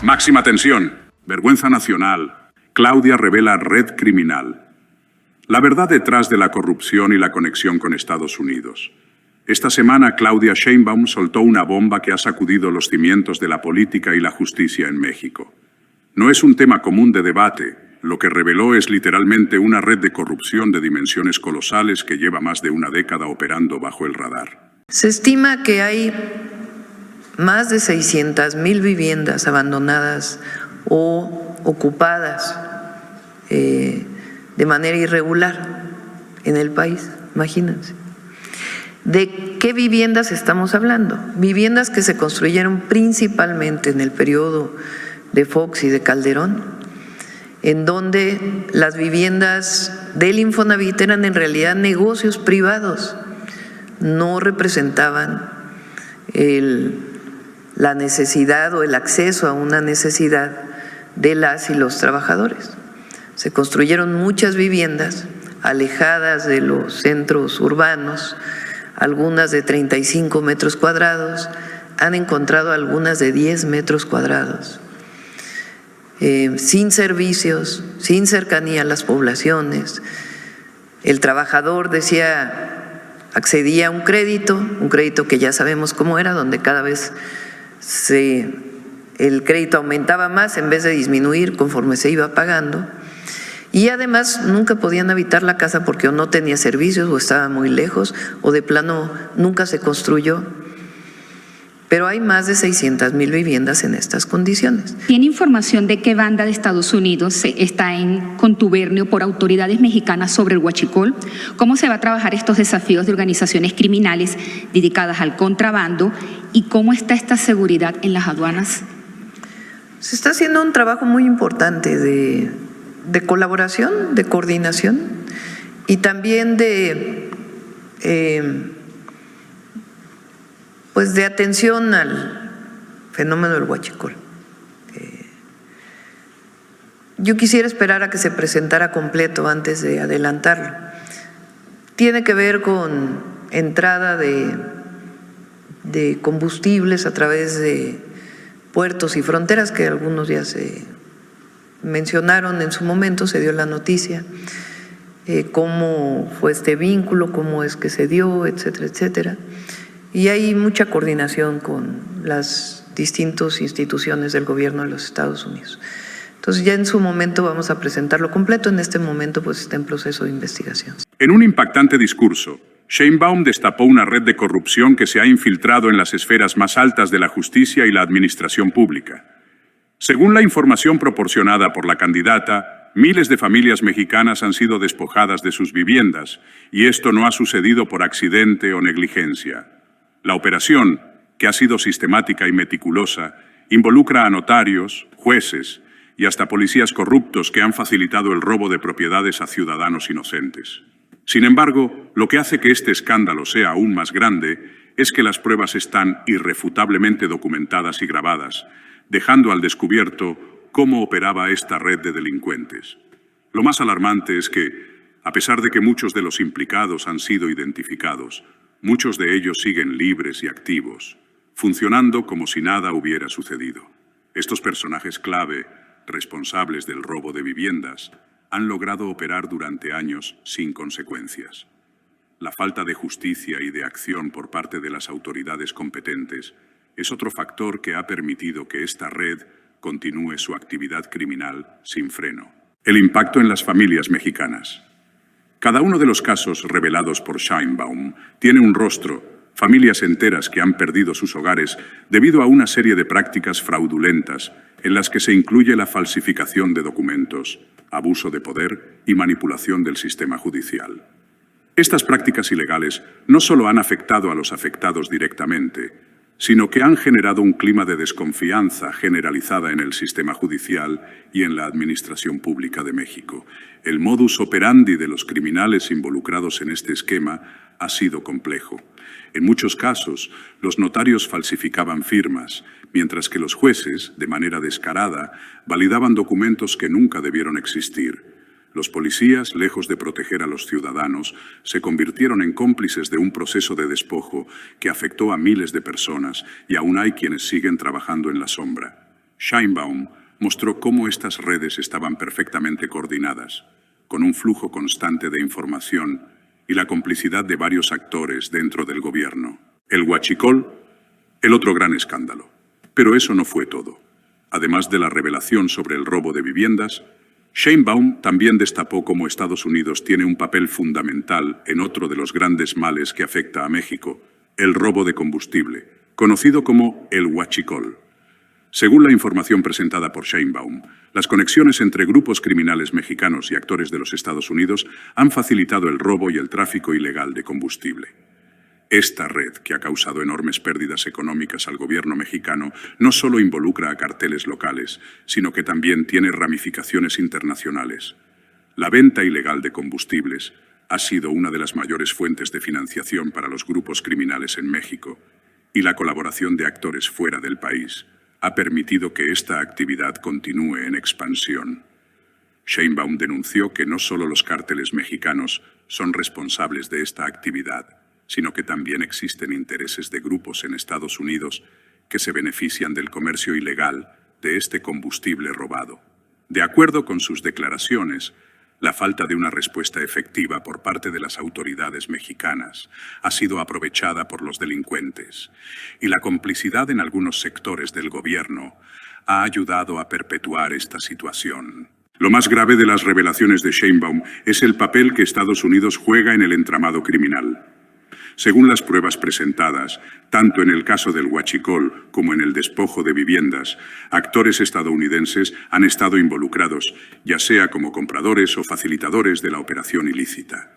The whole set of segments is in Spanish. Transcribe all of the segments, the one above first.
Máxima tensión. Vergüenza nacional. Claudia revela red criminal. La verdad detrás de la corrupción y la conexión con Estados Unidos. Esta semana Claudia Sheinbaum soltó una bomba que ha sacudido los cimientos de la política y la justicia en México. No es un tema común de debate. Lo que reveló es literalmente una red de corrupción de dimensiones colosales que lleva más de una década operando bajo el radar. Se estima que hay más de 600,000 viviendas abandonadas o ocupadas de manera irregular en el país, imagínense. ¿De qué viviendas estamos hablando? Viviendas que se construyeron principalmente en el periodo de Fox y de Calderón, en donde las viviendas del Infonavit eran en realidad negocios privados, no representaban la necesidad o el acceso a una necesidad de las y los trabajadores. Se construyeron muchas viviendas alejadas de los centros urbanos, algunas de 35 metros cuadrados, han encontrado algunas de 10 metros cuadrados, sin servicios, sin cercanía a las poblaciones. El trabajador accedía a un crédito que ya sabemos cómo era, donde cada vez el crédito aumentaba más en vez de disminuir conforme se iba pagando. Y además nunca podían habitar la casa porque o no tenía servicios o estaba muy lejos o de plano nunca se construyó. Pero hay más de 600,000 viviendas en estas condiciones. ¿Tiene información de qué banda de Estados Unidos está en contubernio por autoridades mexicanas sobre el huachicol? ¿Cómo se va a trabajar estos desafíos de organizaciones criminales dedicadas al contrabando? ¿Y cómo está esta seguridad en las aduanas? Se está haciendo un trabajo muy importante de colaboración, de coordinación y también de atención al fenómeno del huachicol. Yo quisiera esperar a que se presentara completo antes de adelantarlo. Tiene que ver con entrada de combustibles a través de puertos y fronteras, que algunos ya se mencionaron en su momento, se dio la noticia, cómo fue este vínculo, cómo es que se dio, etcétera, etcétera. Y hay mucha coordinación con las distintas instituciones del gobierno de los Estados Unidos. Entonces ya en su momento vamos a presentarlo completo, en este momento pues está en proceso de investigación. En un impactante discurso, Sheinbaum destapó una red de corrupción que se ha infiltrado en las esferas más altas de la justicia y la administración pública. Según la información proporcionada por la candidata, miles de familias mexicanas han sido despojadas de sus viviendas, y esto no ha sucedido por accidente o negligencia. La operación, que ha sido sistemática y meticulosa, involucra a notarios, jueces y hasta policías corruptos que han facilitado el robo de propiedades a ciudadanos inocentes. Sin embargo, lo que hace que este escándalo sea aún más grande es que las pruebas están irrefutablemente documentadas y grabadas, dejando al descubierto cómo operaba esta red de delincuentes. Lo más alarmante es que, a pesar de que muchos de los implicados han sido identificados, muchos de ellos siguen libres y activos, funcionando como si nada hubiera sucedido. Estos personajes clave, responsables del robo de viviendas, han logrado operar durante años sin consecuencias. La falta de justicia y de acción por parte de las autoridades competentes es otro factor que ha permitido que esta red continúe su actividad criminal sin freno. El impacto en las familias mexicanas. Cada uno de los casos revelados por Sheinbaum tiene un rostro, familias enteras que han perdido sus hogares debido a una serie de prácticas fraudulentas en las que se incluye la falsificación de documentos, abuso de poder y manipulación del sistema judicial. Estas prácticas ilegales no solo han afectado a los afectados directamente, sino que han generado un clima de desconfianza generalizada en el sistema judicial y en la administración pública de México. El modus operandi de los criminales involucrados en este esquema ha sido complejo. En muchos casos, los notarios falsificaban firmas, mientras que los jueces, de manera descarada, validaban documentos que nunca debieron existir. Los policías, lejos de proteger a los ciudadanos, se convirtieron en cómplices de un proceso de despojo que afectó a miles de personas y aún hay quienes siguen trabajando en la sombra. Sheinbaum mostró cómo estas redes estaban perfectamente coordinadas, con un flujo constante de información y la complicidad de varios actores dentro del gobierno. El huachicol, el otro gran escándalo. Pero eso no fue todo. Además de la revelación sobre el robo de viviendas, Sheinbaum también destapó cómo Estados Unidos tiene un papel fundamental en otro de los grandes males que afecta a México, el robo de combustible, conocido como el huachicol. Según la información presentada por Sheinbaum, las conexiones entre grupos criminales mexicanos y actores de los Estados Unidos han facilitado el robo y el tráfico ilegal de combustible. Esta red, que ha causado enormes pérdidas económicas al gobierno mexicano, no solo involucra a carteles locales, sino que también tiene ramificaciones internacionales. La venta ilegal de combustibles ha sido una de las mayores fuentes de financiación para los grupos criminales en México, y la colaboración de actores fuera del país ha permitido que esta actividad continúe en expansión. Sheinbaum denunció que no solo los cárteles mexicanos son responsables de esta actividad, sino que también existen intereses de grupos en Estados Unidos que se benefician del comercio ilegal de este combustible robado. De acuerdo con sus declaraciones, la falta de una respuesta efectiva por parte de las autoridades mexicanas ha sido aprovechada por los delincuentes, y la complicidad en algunos sectores del gobierno ha ayudado a perpetuar esta situación. Lo más grave de las revelaciones de Sheinbaum es el papel que Estados Unidos juega en el entramado criminal. Según las pruebas presentadas, tanto en el caso del huachicol como en el despojo de viviendas, actores estadounidenses han estado involucrados, ya sea como compradores o facilitadores de la operación ilícita.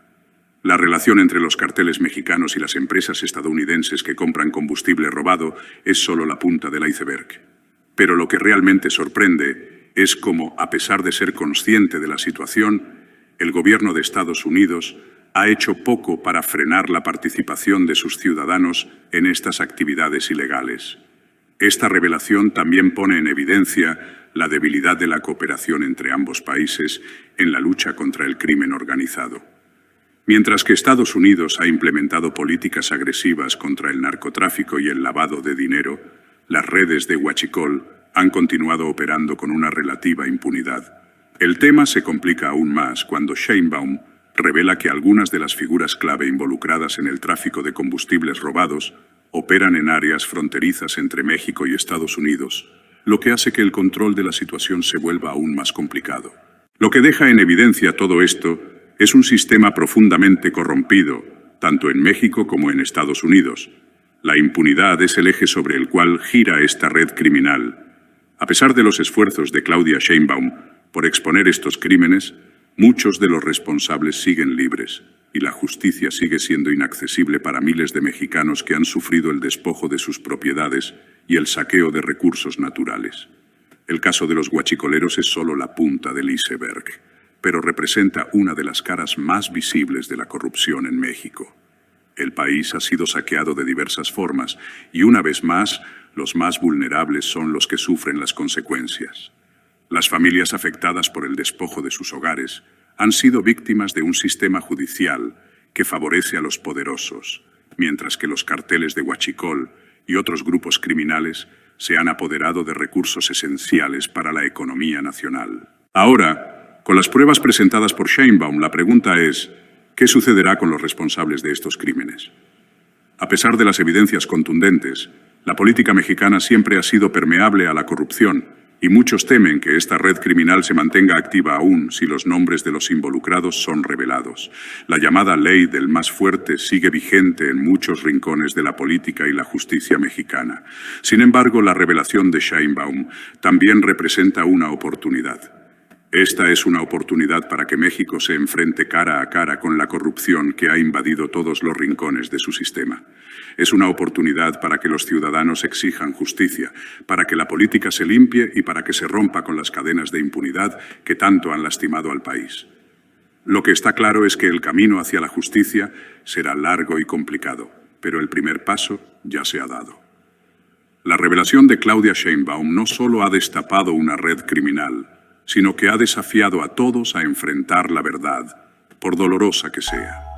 La relación entre los carteles mexicanos y las empresas estadounidenses que compran combustible robado es solo la punta del iceberg. Pero lo que realmente sorprende es cómo, a pesar de ser consciente de la situación, el gobierno de Estados Unidos ha hecho poco para frenar la participación de sus ciudadanos en estas actividades ilegales. Esta revelación también pone en evidencia la debilidad de la cooperación entre ambos países en la lucha contra el crimen organizado. Mientras que Estados Unidos ha implementado políticas agresivas contra el narcotráfico y el lavado de dinero, las redes de huachicol han continuado operando con una relativa impunidad. El tema se complica aún más cuando Sheinbaum revela que algunas de las figuras clave involucradas en el tráfico de combustibles robados operan en áreas fronterizas entre México y Estados Unidos, lo que hace que el control de la situación se vuelva aún más complicado. Lo que deja en evidencia todo esto es un sistema profundamente corrompido, tanto en México como en Estados Unidos. La impunidad es el eje sobre el cual gira esta red criminal. A pesar de los esfuerzos de Claudia Sheinbaum por exponer estos crímenes, muchos de los responsables siguen libres y la justicia sigue siendo inaccesible para miles de mexicanos que han sufrido el despojo de sus propiedades y el saqueo de recursos naturales. El caso de los huachicoleros es solo la punta del iceberg, pero representa una de las caras más visibles de la corrupción en México. El país ha sido saqueado de diversas formas y una vez más, los más vulnerables son los que sufren las consecuencias. Las familias afectadas por el despojo de sus hogares han sido víctimas de un sistema judicial que favorece a los poderosos, mientras que los carteles de huachicol y otros grupos criminales se han apoderado de recursos esenciales para la economía nacional. Ahora, con las pruebas presentadas por Sheinbaum, la pregunta es, ¿qué sucederá con los responsables de estos crímenes? A pesar de las evidencias contundentes, la política mexicana siempre ha sido permeable a la corrupción, y muchos temen que esta red criminal se mantenga activa aún si los nombres de los involucrados son revelados. La llamada ley del más fuerte sigue vigente en muchos rincones de la política y la justicia mexicana. Sin embargo, la revelación de Sheinbaum también representa una oportunidad. Esta es una oportunidad para que México se enfrente cara a cara con la corrupción que ha invadido todos los rincones de su sistema. Es una oportunidad para que los ciudadanos exijan justicia, para que la política se limpie y para que se rompa con las cadenas de impunidad que tanto han lastimado al país. Lo que está claro es que el camino hacia la justicia será largo y complicado, pero el primer paso ya se ha dado. La revelación de Claudia Sheinbaum no solo ha destapado una red criminal, sino que ha desafiado a todos a enfrentar la verdad, por dolorosa que sea.